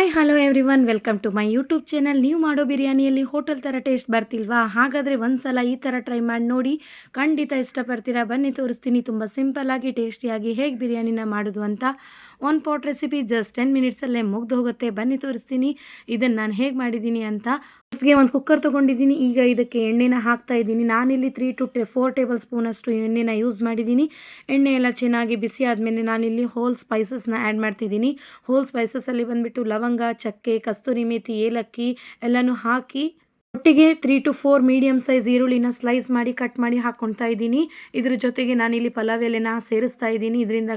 Hi hello everyone welcome to my YouTube channel. ನೀವು ಮಾಡೋ ಬಿರಿಯಾನಿಯಲ್ಲಿ hotel ಥರ ಟೇಸ್ಟ್ ಬರ್ತಿಲ್ವಾ? ಹಾಗಾದರೆ ಒಂದ್ಸಲ ಈ ಥರ ಟ್ರೈ ಮಾಡಿ ನೋಡಿ, ಖಂಡಿತ ಇಷ್ಟಪಡ್ತೀರಾ. ಬನ್ನಿ ತೋರಿಸ್ತೀನಿ ತುಂಬ ಸಿಂಪಲ್ಲಾಗಿ ಟೇಸ್ಟಿಯಾಗಿ ಹೇಗೆ ಬಿರಿಯಾನಿನ ಮಾಡೋದು ಅಂತ. ಒನ್ ಪಾಟ್ ರೆಸಿಪಿ ಜಸ್ಟ್ 10 ಮಿನಿಟ್ಸಲ್ಲೇ ಮುಗ್ದು ಹೋಗುತ್ತೆ. ಬನ್ನಿ ತೋರಿಸ್ತೀನಿ ಇದನ್ನು ನಾನು ಹೇಗೆ ಮಾಡಿದ್ದೀನಿ ಅಂತ. ಫಸ್ಟ್ಗೆ ಒಂದು ಕುಕ್ಕರ್ ತೊಗೊಂಡಿದ್ದೀನಿ. ಈಗ ಇದಕ್ಕೆ ಎಣ್ಣೆನ ಹಾಕ್ತಾ ಇದ್ದೀನಿ. ನಾನಿಲ್ಲಿ 3 to 4 ಟೇಬಲ್ ಸ್ಪೂನಷ್ಟು ಎಣ್ಣೆನ ಯೂಸ್ ಮಾಡಿದ್ದೀನಿ. ಎಣ್ಣೆ ಎಲ್ಲ ಚೆನ್ನಾಗಿ ಬಿಸಿ ಆದಮೇಲೆ ನಾನಿಲ್ಲಿ ಹೋಲ್ ಸ್ಪೈಸಸ್ನ ಆ್ಯಡ್ ಮಾಡ್ತಿದ್ದೀನಿ. ಹೋಲ್ ಸ್ಪೈಸಸಲ್ಲಿ ಬಂದುಬಿಟ್ಟು ಲವಂಗ, ಚಕ್ಕೆ, ಕಸ್ತೂರಿ ಮೇಥಿ, ಏಲಕ್ಕಿ ಎಲ್ಲನೂ ಹಾಕಿ ಒಟ್ಟಿಗೆ 3 to 4 ಮೀಡಿಯಮ್ ಸೈಜ್ ಈರುಳ್ಳಿನ ಸ್ಲೈಸ್ ಮಾಡಿ ಕಟ್ ಮಾಡಿ ಹಾಕ್ಕೊಳ್ತಾ ಇದ್ದೀನಿ. ಇದ್ರ ಜೊತೆಗೆ ನಾನಿಲ್ಲಿ ಪಲಾವ್ ಎಲೆನ ಸೇರಿಸ್ತಾ ಇದ್ದೀನಿ. ಇದರಿಂದ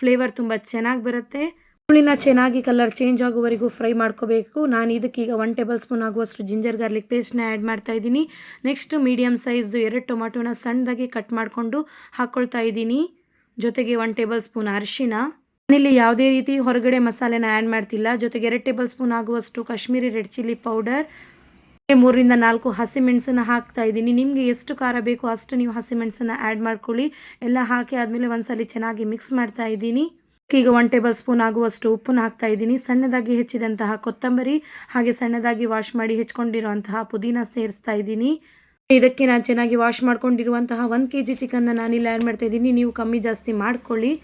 ಫ್ಲೇವರ್ ತುಂಬ ಚೆನ್ನಾಗಿ ಬರುತ್ತೆ. ಈರುಳ್ಳಿನ ಚೆನ್ನಾಗಿ ಕಲರ್ ಚೇಂಜ್ ಆಗುವವರೆಗೂ ಫ್ರೈ ಮಾಡ್ಕೋಬೇಕು. ನಾನು ಇದಕ್ಕೀಗ 1 ಟೇಬಲ್ ಸ್ಪೂನ್ ಆಗುವಷ್ಟು ಜಿಂಜರ್ ಗಾರ್ಲಿಕ್ ಪೇಸ್ಟ್ನ ಆ್ಯಡ್ ಮಾಡ್ತಾ ಇದ್ದೀನಿ. ನೆಕ್ಸ್ಟ್ ಮೀಡಿಯಮ್ ಸೈಜ್ದು 2 ಟೊಮಾಟೋನ ಸಣ್ಣದಾಗಿ ಕಟ್ ಮಾಡಿಕೊಂಡು ಹಾಕ್ಕೊಳ್ತಾ ಇದ್ದೀನಿ. ಜೊತೆಗೆ 1 ಟೇಬಲ್ ಸ್ಪೂನ್ ಅರಿಶಿನ. ನಾನಿಲ್ಲಿ ಯಾವುದೇ ರೀತಿ ಹೊರಗಡೆ ಮಸಾಲೆನ ಆ್ಯಡ್ ಮಾಡ್ತಿಲ್ಲ. ಜೊತೆಗೆ 2 ಟೇಬಲ್ ಸ್ಪೂನ್ ಆಗುವಷ್ಟು ಕಾಶ್ಮೀರಿ ರೆಡ್ ಚಿಲ್ಲಿ ಪೌಡರ್, 3 ರಿಂದ 4 ಹಸಿಮೆಣಸನ್ನು ಹಾಕ್ತಾ ಇದ್ದೀನಿ. ನಿಮಗೆ ಎಷ್ಟು ಖಾರ ಬೇಕೋ ಅಷ್ಟು ನೀವು ಹಸಿಮೆಣಸನ್ನು ಆ್ಯಡ್ ಮಾಡ್ಕೊಳ್ಳಿ. ಎಲ್ಲ ಹಾಕಿ ಆದಮೇಲೆ ಒಂದ್ಸಲಿ ಚೆನ್ನಾಗಿ ಮಿಕ್ಸ್ ಮಾಡ್ತಾ ಇದ್ದೀನಿ. ಈಗ 1 ಟೇಬಲ್ ಸ್ಪೂನ್ ಆಗುವಷ್ಟು ಉಪ್ಪನ್ನು ಹಾಕ್ತಾ ಇದ್ದೀನಿ. ಸಣ್ಣದಾಗಿ ಹೆಚ್ಚಿದಂತಹ ಕೊತ್ತಂಬರಿ ಹಾಗೆ ಸಣ್ಣದಾಗಿ ವಾಶ್ ಮಾಡಿ ಹೆಚ್ಕೊಂಡಿರುವಂತಹ ಪುದೀನ ಸೇರಿಸ್ತಾ ಇದ್ದೀನಿ. ಇದಕ್ಕೆ ನಾನು ಚೆನ್ನಾಗಿ ವಾಶ್ ಮಾಡ್ಕೊಂಡಿರುವಂತಹ 1 kg ಚಿಕನ್ನ ನಾನಿಲ್ಲಿ ಆ್ಯಡ್ ಮಾಡ್ತಾ ಇದ್ದೀನಿ. ನೀವು ಕಮ್ಮಿ ಜಾಸ್ತಿ ಮಾಡ್ಕೊಳ್ಳಿ.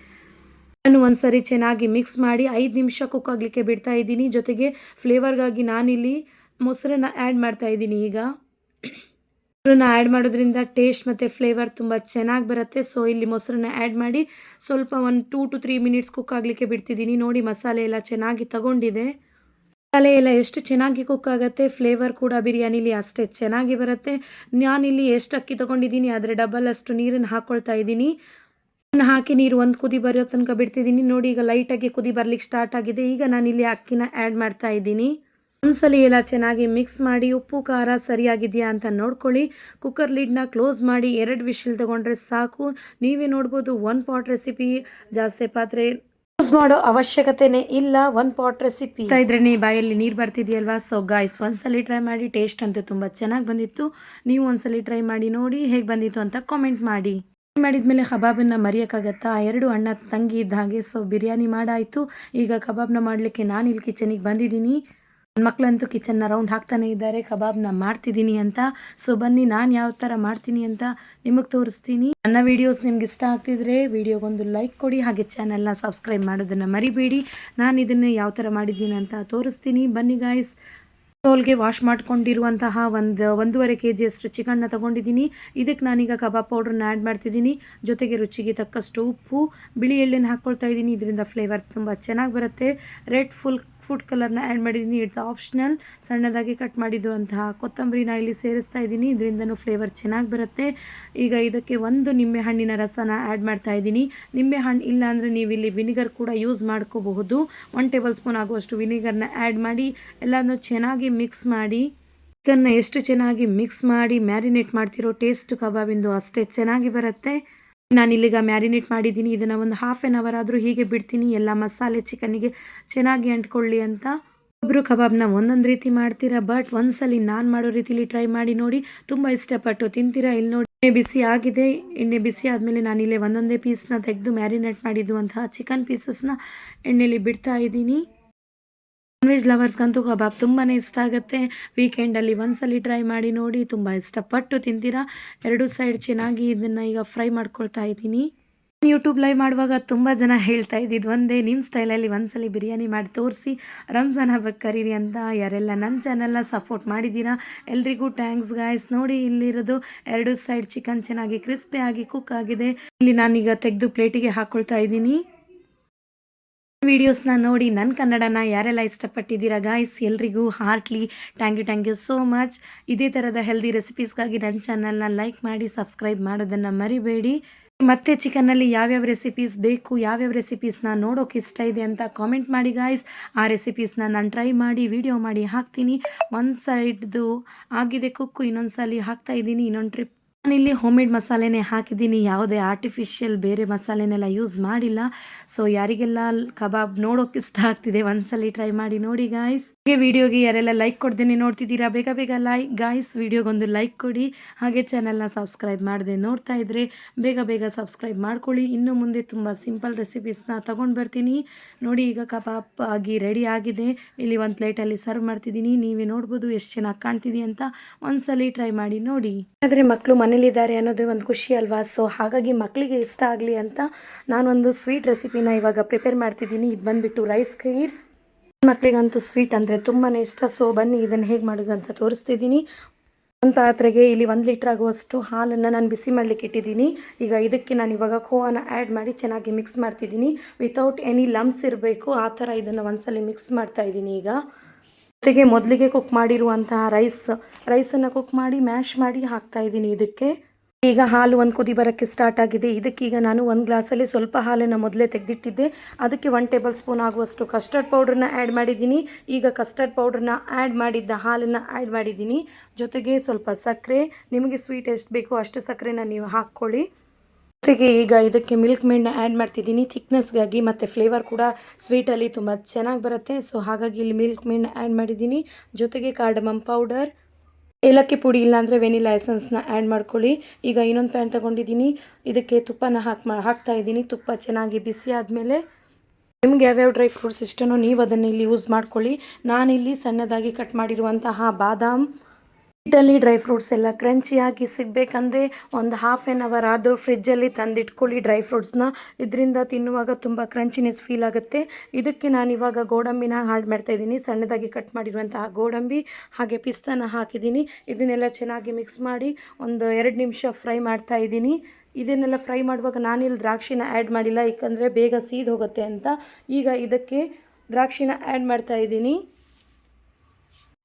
ನಾನು ಒಂದ್ಸರಿ ಚೆನ್ನಾಗಿ ಮಿಕ್ಸ್ ಮಾಡಿ 5 ನಿಮಿಷ ಕುಕ್ ಆಗಲಿಕ್ಕೆ ಬಿಡ್ತಾ ಇದ್ದೀನಿ. ಜೊತೆಗೆ ಫ್ಲೇವರ್ಗಾಗಿ ನಾನಿಲ್ಲಿ ಮೊಸರನ್ನ ಆ್ಯಡ್ ಮಾಡ್ತಾ ಇದ್ದೀನಿ. ಈಗ ಮೊಸರನ್ನ ಆ್ಯಡ್ ಮಾಡೋದ್ರಿಂದ ಟೇಸ್ಟ್ ಮತ್ತು ಫ್ಲೇವರ್ ತುಂಬ ಚೆನ್ನಾಗಿ ಬರುತ್ತೆ. ಸೊ ಇಲ್ಲಿ ಮೊಸರನ್ನ ಆ್ಯಡ್ ಮಾಡಿ ಸ್ವಲ್ಪ ಒಂದು 2 to 3 ಮಿನಿಟ್ಸ್ ಕುಕ್ ಆಗಲಿಕ್ಕೆ ಬಿಡ್ತಿದ್ದೀನಿ. ನೋಡಿ ಮಸಾಲೆ ಎಲ್ಲ ಚೆನ್ನಾಗಿ ತಗೊಂಡಿದೆ. ಮಸಾಲೆ ಎಲ್ಲ ಎಷ್ಟು ಚೆನ್ನಾಗಿ ಕುಕ್ ಆಗುತ್ತೆ, ಫ್ಲೇವರ್ ಕೂಡ ಬಿರಿಯಾನಿಲಿ ಅಷ್ಟೇ ಚೆನ್ನಾಗಿ ಬರುತ್ತೆ. ನಾನಿಲ್ಲಿ ಎಷ್ಟು ಅಕ್ಕಿ ತೊಗೊಂಡಿದ್ದೀನಿ ಅದರ ಡಬಲ್ ಅಷ್ಟು ನೀರನ್ನು ಹಾಕ್ಕೊಳ್ತಾ ಇದ್ದೀನಿ. ಹಾಕಿ ನೀರು ಒಂದು ಕುದಿ ಬರೋ ತನಕ ಬಿಡ್ತಿದ್ದೀನಿ. ನೋಡಿ ಈಗ ಲೈಟಾಗಿ ಕುದಿ ಬರ್ಲಿಕ್ಕೆ ಸ್ಟಾರ್ಟ್ ಆಗಿದೆ. ಈಗ ನಾನಿಲ್ಲಿ ಅಕ್ಕಿನ ಆ್ಯಡ್ ಮಾಡ್ತಾ ಇದ್ದೀನಿ. ಒಂದ್ಸಲಿ ಎಲ್ಲ ಚೆನ್ನಾಗಿ ಮಿಕ್ಸ್ ಮಾಡಿ ಉಪ್ಪು ಖಾರ ಸರಿಯಾಗಿದೆಯಾ ಅಂತ ನೋಡ್ಕೊಳ್ಳಿ. ಕುಕ್ಕರ್ ಲಿಡ್ನ ಕ್ಲೋಸ್ ಮಾಡಿ 2 ವಿಶಿಲ್ ತೊಗೊಂಡ್ರೆ ಸಾಕು. ನೀವೇ ನೋಡ್ಬೋದು 1 ಪಾಟ್ ರೆಸಿಪಿ, ಜಾಸ್ತಿ ಪಾತ್ರೆ ಯೂಸ್ ಮಾಡೋ ಅವಶ್ಯಕತೆನೇ ಇಲ್ಲ. 1 ಪಾಟ್ ರೆಸಿಪಿ ಇದ್ರೆ ಬಾಯಲ್ಲಿ ನೀರು ಬರ್ತಿದೆಯಲ್ವಾ. ಸೊ ಗಾಯ್ಸ್ ಒಂದ್ಸಲಿ ಟ್ರೈ ಮಾಡಿ. ಟೇಸ್ಟ್ ಅಂತೂ ತುಂಬ ಚೆನ್ನಾಗಿ ಬಂದಿತ್ತು. ನೀವು ಒಂದ್ಸಲಿ ಟ್ರೈ ಮಾಡಿ ನೋಡಿ ಹೇಗೆ ಬಂದಿತ್ತು ಅಂತ ಕಾಮೆಂಟ್ ಮಾಡಿ. ಮಾಡಿದ್ಮೇಲೆ ಕಬಾಬನ್ನು ಮರೆಯೋಕ್ಕಾಗತ್ತಾ? 2 ಅಣ್ಣ ತಂಗಿ ಇದ್ದ ಹಾಗೆ. ಸೊ ಬಿರಿಯಾನಿ ಮಾಡಾಯಿತು. ಈಗ ಕಬಾಬ್ನ ಮಾಡಲಿಕ್ಕೆ ನಾನು ಇಲ್ಲಿ ಕಿಚನಿಗೆ ಬಂದಿದ್ದೀನಿ. ನನ್ನ ಮಕ್ಕಳಂತೂ ಕಿಚನ್ನ ರೌಂಡ್ ಹಾಕ್ತಾನೆ ಇದ್ದಾರೆ ಕಬಾಬ್ನ ಮಾಡ್ತಿದ್ದೀನಿ ಅಂತ. ಸೊ ಬನ್ನಿ ನಾನು ಯಾವ ಥರ ಮಾಡ್ತೀನಿ ಅಂತ ನಿಮಗೆ ತೋರಿಸ್ತೀನಿ. ನನ್ನ ವೀಡಿಯೋಸ್ ನಿಮ್ಗೆ ಇಷ್ಟ ಆಗ್ತಿದ್ರೆ ವಿಡಿಯೋಗೊಂದು ಲೈಕ್ ಕೊಡಿ, ಹಾಗೆ ಚಾನಲ್ನ ಸಬ್ಸ್ಕ್ರೈಬ್ ಮಾಡೋದನ್ನು ಮರಿಬೇಡಿ. ನಾನು ಇದನ್ನು ಯಾವ ಥರ ಮಾಡಿದ್ದೀನಿ ಅಂತ ತೋರಿಸ್ತೀನಿ. ಬನ್ನಿ ಗಾಯ್ಸ್. ಬೌಲ್ಗೆ ವಾಶ್ ಮಾಡ್ಕೊಂಡಿರುವಂತಹ 1.5 kg ಅಷ್ಟು ಚಿಕನ್ನ ತೊಗೊಂಡಿದ್ದೀನಿ. ಇದಕ್ಕೆ ನಾನೀಗ ಕಬಾಬ್ ಪೌಡ್ರನ್ನ ಆ್ಯಡ್ ಮಾಡ್ತಿದ್ದೀನಿ. ಜೊತೆಗೆ ರುಚಿಗೆ ತಕ್ಕಷ್ಟು ಉಪ್ಪು, ಬಿಳಿ ಎಳ್ಳನ್ನು ಹಾಕ್ಕೊಳ್ತಾ ಇದ್ದೀನಿ. ಇದರಿಂದ ಫ್ಲೇವರ್ ತುಂಬ ಚೆನ್ನಾಗಿ ಬರುತ್ತೆ. ರೆಡ್ ಫುಡ್ ಕಲರ್ನ ಆ್ಯಡ್ ಮಾಡಿದ್ದೀನಿ. It's optional. ಸಣ್ಣದಾಗಿ ಕಟ್ ಮಾಡಿರುವಂತಹ ಕೊತ್ತಂಬರಿನ ಇಲ್ಲಿ ಸೇರಿಸ್ತಾ ಇದ್ದೀನಿ. ಇದರಿಂದನೂ ಫ್ಲೇವರ್ ಚೆನ್ನಾಗಿ ಬರುತ್ತೆ. ಈಗ ಇದಕ್ಕೆ 1 ನಿಂಬೆ ಹಣ್ಣಿನ ರಸನ ಆ್ಯಡ್ ಮಾಡ್ತಾ ಇದ್ದೀನಿ. ನಿಂಬೆ ಹಣ್ಣು ಇಲ್ಲ ಅಂದರೆ ನೀವು ಇಲ್ಲಿ ವಿನಿಗರ್ ಕೂಡ ಯೂಸ್ ಮಾಡ್ಕೋಬಹುದು. 1 ಟೇಬಲ್ ಸ್ಪೂನ್ ಆಗುವಷ್ಟು ವಿನಿಗರ್ನ ಆ್ಯಡ್ ಮಾಡಿ ಎಲ್ಲನೂ ಚೆನ್ನಾಗಿ ಮಿಕ್ಸ್ ಮಾಡಿ. ಚಿಕನ್ನ ಎಷ್ಟು ಚೆನ್ನಾಗಿ ಮಿಕ್ಸ್ ಮಾಡಿ ಮ್ಯಾರಿನೇಟ್ ಮಾಡ್ತಿರೋ ಟೇಸ್ಟ್ ಕಬಾಬಿಂದು ಅಷ್ಟೇ ಚೆನ್ನಾಗಿ ಬರುತ್ತೆ. ನಾನಿಲ್ಲಿಗ ಮ್ಯಾರಿನೇಟ್ ಮಾಡಿದ್ದೀನಿ. ಇದನ್ನು ಒಂದು ಹಾಫ್ ಆನ್ ಅವರ್ ಆದರೂ ಹೀಗೆ ಬಿಡ್ತೀನಿ, ಎಲ್ಲ ಮಸಾಲೆ ಚಿಕನ್ನಿಗೆ ಚೆನ್ನಾಗಿ ಅಂಟ್ಕೊಳ್ಳಿ ಅಂತ. ಒಬ್ಬರು ಕಬಾಬ್ನ ಒಂದೊಂದು ರೀತಿ ಮಾಡ್ತೀರಾ, ಬಟ್ ಒಂದ್ಸಲಿ ನಾನು ಮಾಡೋ ರೀತಿಲಿ ಟ್ರೈ ಮಾಡಿ ನೋಡಿ, ತುಂಬ ಇಷ್ಟಪಟ್ಟು ತಿಂತೀರಾ. ಇಲ್ಲಿ ನೋಡಿ ಎಣ್ಣೆ ಬಿಸಿ ಆಗಿದೆ. ಎಣ್ಣೆ ಬಿಸಿ ಆದಮೇಲೆ ನಾನಿಲ್ಲೇ ಒಂದೊಂದೇ ಪೀಸ್ನ ತೆಗೆದು ಮ್ಯಾರಿನೇಟ್ ಮಾಡಿದ್ದುವಂತಹ ಚಿಕನ್ ಪೀಸಸ್ನ ಎಣ್ಣೆಲಿ ಬಿಡ್ತಾ ಇದ್ದೀನಿ. ನಾನ್ ವೆಜ್ ಲವರ್ಸ್ಗಂತೂ ಕಬಾಬ್ ತುಂಬಾ ಇಷ್ಟ ಆಗುತ್ತೆ. ವೀಕೆಂಡಲ್ಲಿ ಒಂದ್ಸಲಿ ಟ್ರೈ ಮಾಡಿ ನೋಡಿ, ತುಂಬ ಇಷ್ಟಪಟ್ಟು ತಿಂತೀರಾ. 2 ಸೈಡ್ ಚೆನ್ನಾಗಿ ಇದನ್ನು ಈಗ ಫ್ರೈ ಮಾಡ್ಕೊಳ್ತಾ ಇದ್ದೀನಿ. ಯೂಟ್ಯೂಬ್ ಲೈವ್ ಮಾಡುವಾಗ ತುಂಬ ಜನ ಹೇಳ್ತಾ ಇದ್ದಿದ್ದು ಒಂದೇ, ನಿಮ್ಮ ಸ್ಟೈಲಲ್ಲಿ ಒಂದ್ಸಲಿ ಬಿರಿಯಾನಿ ಮಾಡಿ ತೋರಿಸಿ, ರಂಜಾನ್ ಹಬ್ಬಕ್ಕೆ ಕರೀರಿ ಅಂತ. ಯಾರೆಲ್ಲ ನನ್ನ ಚಾನಲ್ನ ಸಪೋರ್ಟ್ ಮಾಡಿದ್ದೀರಾ ಎಲ್ರಿಗೂ ಥ್ಯಾಂಕ್ಸ್ ಗಾಯ್ಸ್. ನೋಡಿ ಇಲ್ಲಿರೋದು 2 ಸೈಡ್ ಚಿಕನ್ ಚೆನ್ನಾಗಿ ಕ್ರಿಸ್ಪಿ ಆಗಿ ಕುಕ್ ಆಗಿದೆ. ಇಲ್ಲಿ ನಾನೀಗ ತೆಗೆದು ಪ್ಲೇಟಿಗೆ ಹಾಕ್ಕೊಳ್ತಾ ಇದ್ದೀನಿ. ವಿಡಿಯೋಸ್ನ ನೋಡಿ ನನ್ನ ಕನ್ನಡನ ಯಾರೆಲ್ಲ ಇಷ್ಟಪಟ್ಟಿದ್ದೀರಾ ಗಾಯ್ಸ್, ಎಲ್ರಿಗೂ heartly thank you so much. ಇದೇ ಥರದ ಹೆಲ್ದಿ ರೆಸಿಪೀಸ್ಗಾಗಿ ನನ್ನ ಚಾನಲ್ನ ಲೈಕ್ ಮಾಡಿ ಸಬ್ಸ್ಕ್ರೈಬ್ ಮಾಡೋದನ್ನು ಮರಿಬೇಡಿ. ಮತ್ತೆ ಚಿಕನ್ನಲ್ಲಿ ಯಾವ್ಯಾವ ರೆಸಿಪೀಸ್ ಬೇಕು, ಯಾವ್ಯಾವ ರೆಸಿಪೀಸ್ನ ನೋಡೋಕೆ ಇಷ್ಟ ಇದೆ ಅಂತ ಕಾಮೆಂಟ್ ಮಾಡಿ ಗಾಯ್ಸ್. ಆ ರೆಸಿಪೀಸ್ನ ನಾನು ಟ್ರೈ ಮಾಡಿ ವಿಡಿಯೋ ಮಾಡಿ ಹಾಕ್ತೀನಿ. ಒಂದು ಸೈಡ್ದು ಆಗಿದೆ ಕುಕ್ಕು, ಇನ್ನೊಂದು ಸಲ ಹಾಕ್ತಾ ಇದ್ದೀನಿ. ಇನ್ನೊಂದು ಟ್ರಿಪ್ ನಾನಿಲ್ಲಿ ಹೋಮ್ ಮೇಡ್ ಮಸಾಲೆನೇ ಹಾಕಿದ್ದೀನಿ, ಯಾವುದೇ ಆರ್ಟಿಫಿಷಿಯಲ್ ಬೇರೆ ಮಸಾಲೆನೆಲ್ಲ ಯೂಸ್ ಮಾಡಿಲ್ಲ. ಸೊ ಯಾರಿಗೆಲ್ಲ ಕಬಾಬ್ ನೋಡೋಕೆ ಇಷ್ಟ ಆಗ್ತಿದೆ ಒಂದ್ಸಲಿ ಟ್ರೈ ಮಾಡಿ ನೋಡಿ ಗಾಯ್ಸ್. ಹಾಗೆ ವಿಡಿಯೋಗೆ ಯಾರೆಲ್ಲ ಲೈಕ್ ಕೊಡ್ದೇನೆ ನೋಡ್ತಿದ್ದೀರಾ ಬೇಗ ಬೇಗ ಗಾಯ್ಸ್ ವಿಡಿಯೋಗೊಂದು ಲೈಕ್ ಕೊಡಿ. ಹಾಗೆ ಚಾನಲ್ನ ಸಬ್ಸ್ಕ್ರೈಬ್ ಮಾಡದೆ ನೋಡ್ತಾ ಇದ್ರೆ ಬೇಗ ಬೇಗ ಸಬ್ಸ್ಕ್ರೈಬ್ ಮಾಡ್ಕೊಳ್ಳಿ. ಇನ್ನು ಮುಂದೆ ತುಂಬ ಸಿಂಪಲ್ ರೆಸಿಪೀಸ್ನ ತಗೊಂಡು ಬರ್ತೀನಿ ನೋಡಿ. ಈಗ ಕಬಾಬ್ ಆಗಿ ರೆಡಿ ಆಗಿದೆ. ಇಲ್ಲಿ ಒಂದು ಪ್ಲೇಟಲ್ಲಿ ಸರ್ವ್ ಮಾಡ್ತಿದ್ದೀನಿ. ನೀವೇ ನೋಡ್ಬೋದು ಎಷ್ಟು ಚೆನ್ನಾಗಿ ಕಾಣ್ತಿದೆ ಅಂತ. ಒಂದ್ಸಲಿ ಟ್ರೈ ಮಾಡಿ ನೋಡಿ. ಆದರೆ ಮಕ್ಕಳು ಮನೇಲಿದ್ದಾರೆ ಅನ್ನೋದೇ ಒಂದು ಖುಷಿ ಅಲ್ವಾ. ಸೊ ಹಾಗಾಗಿ ಮಕ್ಕಳಿಗೆ ಇಷ್ಟ ಆಗಲಿ ಅಂತ ನಾನೊಂದು ಸ್ವೀಟ್ ರೆಸಿಪಿನ ಇವಾಗ ಪ್ರಿಪೇರ್ ಮಾಡ್ತಿದ್ದೀನಿ. ಇದು ಬಂದುಬಿಟ್ಟು ರೈಸ್ ಖೀರ್. ಮಕ್ಕಳಿಗಂತೂ ಸ್ವೀಟ್ ಅಂದರೆ ತುಂಬಾ ಇಷ್ಟ. ಸೊ ಬನ್ನಿ ಇದನ್ನು ಹೇಗೆ ಮಾಡೋದು ಅಂತ ತೋರಿಸ್ತಿದ್ದೀನಿ. ಒಂದು ಪಾತ್ರೆಗೆ ಇಲ್ಲಿ 1 ಲೀಟ್ರ್ ಆಗುವಷ್ಟು ಹಾಲನ್ನು ನಾನು ಬಿಸಿ ಮಾಡಲಿಕ್ಕೆ ಇಟ್ಟಿದ್ದೀನಿ. ಈಗ ಇದಕ್ಕೆ ನಾನು ಇವಾಗ ಖೋವಾನ ಆ್ಯಡ್ ಮಾಡಿ ಚೆನ್ನಾಗಿ ಮಿಕ್ಸ್ ಮಾಡ್ತಿದ್ದೀನಿ. ವಿತೌಟ್ ಎನಿ ಲಮ್ಸ್ ಇರಬೇಕು ಆ ಥರ ಇದನ್ನು ಒಂದ್ಸಲಿ ಮಿಕ್ಸ್ ಮಾಡ್ತಾ ಇದ್ದೀನಿ. ಈಗ ಜೊತೆಗೆ ಮೊದಲಿಗೆ ಕುಕ್ ಮಾಡಿರುವಂತಹ ರೈಸನ್ನು ಕುಕ್ ಮಾಡಿ ಮ್ಯಾಶ್ ಮಾಡಿ ಹಾಕ್ತಾ ಇದ್ದೀನಿ ಇದಕ್ಕೆ. ಈಗ ಹಾಲು ಒಂದು ಕುದಿ ಬರೋಕ್ಕೆ ಸ್ಟಾರ್ಟ್ ಆಗಿದೆ. ಇದಕ್ಕೀಗ ನಾನು ಒಂದು ಗ್ಲಾಸಲ್ಲಿ ಸ್ವಲ್ಪ ಹಾಲನ್ನು ಮೊದಲೇ ತೆಗೆದಿಟ್ಟಿದ್ದೆ. ಅದಕ್ಕೆ 1 ಟೇಬಲ್ ಸ್ಪೂನ್ ಆಗುವಷ್ಟು ಕಸ್ಟರ್ಡ್ ಪೌಡ್ರನ್ನ ಆ್ಯಡ್ ಮಾಡಿದ್ದೀನಿ. ಈಗ ಕಸ್ಟರ್ಡ್ ಪೌಡ್ರನ್ನ ಆ್ಯಡ್ ಮಾಡಿದ್ದ ಹಾಲನ್ನು ಆ್ಯಡ್ ಮಾಡಿದ್ದೀನಿ. ಜೊತೆಗೆ ಸ್ವಲ್ಪ ಸಕ್ಕರೆ, ನಿಮಗೆ ಸ್ವೀಟ್ ಎಷ್ಟು ಬೇಕೋ ಅಷ್ಟು ಸಕ್ಕರೆನ ನೀವು ಹಾಕ್ಕೊಳ್ಳಿ. ಜೊತೆಗೆ ಈಗ ಇದಕ್ಕೆ ಮಿಲ್ಕ್ ಮೇಡ್ನ ಆ್ಯಡ್ ಮಾಡ್ತಿದ್ದೀನಿ ಥಿಕ್ನೆಸ್ಗಾಗಿ, ಮತ್ತು ಫ್ಲೇವರ್ ಕೂಡ ಸ್ವೀಟಲ್ಲಿ ತುಂಬ ಚೆನ್ನಾಗಿ ಬರುತ್ತೆ. ಸೊ ಹಾಗಾಗಿ ಇಲ್ಲಿ ಮಿಲ್ಕ್ ಮೇಡ್ನ ಆ್ಯಡ್ ಮಾಡಿದ್ದೀನಿ. ಜೊತೆಗೆ ಕಾರ್ಡಮಮ್ ಪೌಡರ್, ಏಲಕ್ಕಿ ಪುಡಿ ಇಲ್ಲಾಂದರೆ ವೆನಿಲಾ ಎಸೆನ್ಸ್ನ ಆ್ಯಡ್ ಮಾಡ್ಕೊಳ್ಳಿ. ಈಗ ಇನ್ನೊಂದು ಪ್ಯಾನ್ ತೊಗೊಂಡಿದ್ದೀನಿ. ಇದಕ್ಕೆ ತುಪ್ಪನ ಹಾಕ್ತಾ ಇದ್ದೀನಿ. ತುಪ್ಪ ಚೆನ್ನಾಗಿ ಬಿಸಿ ಆದಮೇಲೆ ನಿಮ್ಗೆ ಯಾವ್ಯಾವ ಡ್ರೈ ಫ್ರೂಟ್ಸ್ ಇಷ್ಟನೋ ನೀವು ಅದನ್ನು ಇಲ್ಲಿ ಯೂಸ್ ಮಾಡ್ಕೊಳ್ಳಿ. ನಾನಿಲ್ಲಿ ಸಣ್ಣದಾಗಿ ಕಟ್ ಮಾಡಿರುವಂತಹ ಬಾದಾಮ್, ಇಟಲಿ ಡ್ರೈ ಫ್ರೂಟ್ಸ್ ಎಲ್ಲ ಕ್ರಂಚಿಯಾಗಿ ಸಿಗಬೇಕಂದ್ರೆ ಒಂದು ಹಾಫ್ ಆನ್ ಅವರ್ ಆದರೂ ಫ್ರಿಜ್ಜಲ್ಲಿ ತಂದಿಟ್ಕೊಳ್ಳಿ ಡ್ರೈ ಫ್ರೂಟ್ಸ್ನ. ಇದರಿಂದ ತಿನ್ನುವಾಗ ತುಂಬ ಕ್ರಂಚಿನೆಸ್ ಫೀಲ್ ಆಗುತ್ತೆ. ಇದಕ್ಕೆ ನಾನಿವಾಗ ಗೋಡಂಬಿನ ಆ್ಯಡ್ ಮಾಡ್ತಾಯಿದ್ದೀನಿ. ಸಣ್ಣದಾಗಿ ಕಟ್ ಮಾಡಿರುವಂತಹ ಗೋಡಂಬಿ ಹಾಗೆ ಪಿಸ್ತಾನ ಹಾಕಿದ್ದೀನಿ. ಇದನ್ನೆಲ್ಲ ಚೆನ್ನಾಗಿ ಮಿಕ್ಸ್ ಮಾಡಿ ಒಂದು 2 ನಿಮಿಷ ಫ್ರೈ ಮಾಡ್ತಾ ಇದ್ದೀನಿ. ಇದನ್ನೆಲ್ಲ ಫ್ರೈ ಮಾಡುವಾಗ ನಾನಿಲ್ಲಿ ದ್ರಾಕ್ಷಿನ ಆ್ಯಡ್ ಮಾಡಿಲ್ಲ, ಏಕೆಂದರೆ ಬೇಗ ಸೀದು ಹೋಗುತ್ತೆ ಅಂತ. ಈಗ ಇದಕ್ಕೆ ದ್ರಾಕ್ಷಿನ ಆ್ಯಡ್ ಮಾಡ್ತಾ ಇದ್ದೀನಿ.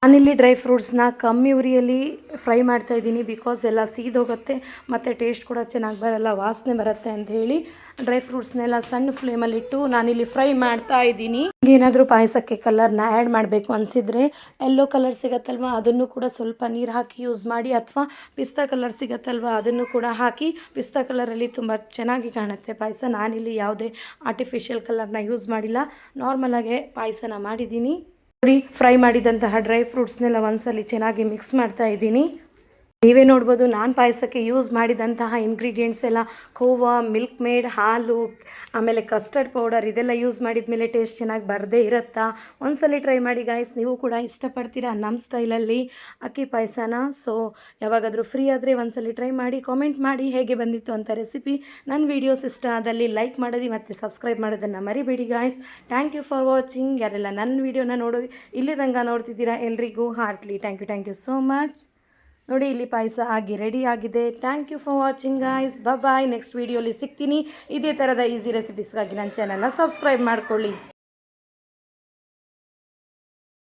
ನಾನಿಲ್ಲಿ ಡ್ರೈ ಫ್ರೂಟ್ಸ್ನ ಕಮ್ಮಿ ಉರಿಯಲ್ಲಿ ಫ್ರೈ ಮಾಡ್ತಾ ಇದ್ದೀನಿ, ಬಿಕಾಸ್ ಎಲ್ಲ ಸೀದೋಗುತ್ತೆ ಮತ್ತು ಟೇಸ್ಟ್ ಕೂಡ ಚೆನ್ನಾಗಿ ಬರಲ್ಲ, ವಾಸನೆ ಬರುತ್ತೆ ಅಂತ ಹೇಳಿ ಡ್ರೈ ಫ್ರೂಟ್ಸ್ನೆಲ್ಲ ಸಣ್ಣ ಫ್ಲೇಮಲ್ಲಿಟ್ಟು ನಾನಿಲ್ಲಿ ಫ್ರೈ ಮಾಡ್ತಾ ಇದ್ದೀನಿ. ಏನಾದರೂ ಪಾಯಸಕ್ಕೆ ಕಲರ್ನ ಆ್ಯಡ್ ಮಾಡಬೇಕು ಅನಿಸಿದರೆ ಯೆಲ್ಲೋ ಕಲರ್ ಸಿಗತ್ತಲ್ವ ಅದನ್ನು ಕೂಡ ಸ್ವಲ್ಪ ನೀರು ಹಾಕಿ ಯೂಸ್ ಮಾಡಿ, ಅಥವಾ ಪಿಸ್ತಾ ಕಲರ್ ಸಿಗತ್ತಲ್ವ ಅದನ್ನು ಕೂಡ ಹಾಕಿ. ಪಿಸ್ತಾ ಕಲರಲ್ಲಿ ತುಂಬ ಚೆನ್ನಾಗಿ ಕಾಣುತ್ತೆ ಪಾಯಸ. ನಾನಿಲ್ಲಿ ಯಾವುದೇ ಆರ್ಟಿಫಿಷಿಯಲ್ ಕಲರ್ನ ಯೂಸ್ ಮಾಡಿಲ್ಲ, ನಾರ್ಮಲಾಗೆ ಪಾಯಸನ ಮಾಡಿದ್ದೀನಿ ನೋಡಿ. ಫ್ರೈ ಮಾಡಿದಂತಹ ಡ್ರೈ ಫ್ರೂಟ್ಸ್ನೆಲ್ಲ ಒಂದ್ಸಲಿ ಚೆನ್ನಾಗಿ ಮಿಕ್ಸ್ ಮಾಡ್ತಾ ಇದ್ದೀನಿ. ನೀವೇ ನೋಡ್ಬೋದು ನಾನು ಪಾಯಸಕ್ಕೆ ಯೂಸ್ ಮಾಡಿದಂತಹ ಇಂಗ್ರೀಡಿಯೆಂಟ್ಸ್ ಎಲ್ಲ ಖೋವಾ, ಮಿಲ್ಕ್ ಮೇಡ್, ಹಾಲು, ಆಮೇಲೆ ಕಸ್ಟರ್ಡ್ ಪೌಡರ್ ಇದೆಲ್ಲ ಯೂಸ್ ಮಾಡಿದ ಮೇಲೆ ಟೇಸ್ಟ್ ಚೆನ್ನಾಗಿ ಬರದೇ ಇರುತ್ತಾ. ಒಂದ್ಸಲಿ ಟ್ರೈ ಮಾಡಿ ಗಾಯ್ಸ್, ನೀವು ಕೂಡ ಇಷ್ಟಪಡ್ತೀರಾ ನಮ್ಮ ಸ್ಟೈಲಲ್ಲಿ ಅಕ್ಕಿ ಪಾಯಸನ. ಸೊ ಯಾವಾಗಾದರೂ ಫ್ರೀ ಆದರೆ ಒಂದ್ಸಲಿ ಟ್ರೈ ಮಾಡಿ, ಕಾಮೆಂಟ್ ಮಾಡಿ ಹೇಗೆ ಬಂದಿತ್ತು ಅಂತ ರೆಸಿಪಿ. ನನ್ನ ವೀಡಿಯೋಸ್ ಇಷ್ಟ ಆದಲ್ಲಿ ಲೈಕ್ ಮಾಡೋದು ಮತ್ತು ಸಬ್ಸ್ಕ್ರೈಬ್ ಮಾಡೋದನ್ನು ಮರಿಬೇಡಿ guys. Thank you for watching. ಯಾರೆಲ್ಲ ನನ್ನ ವೀಡಿಯೋನ ಇಲ್ಲಿ ತನಕ ನೋಡ್ತಿದ್ದೀರಾ ಎಲ್ರಿಗೂ heartly thank you so much. ನೋಡಿ ಇಲ್ಲಿ ಪಾಯಸ ಆಗಿ ರೆಡಿ ಆಗಿದೆ. Thank you for watching guys. Bye. Next ವೀಡಿಯೋಲಿ ಸಿಗ್ತೀನಿ. ಇದೇ ಥರದ ಈಸಿ ರೆಸಿಪೀಸ್ಗಾಗಿ ನನ್ನ ಚಾನಲ್ನ ಸಬ್ಸ್ಕ್ರೈಬ್ ಮಾಡ್ಕೊಳ್ಳಿ.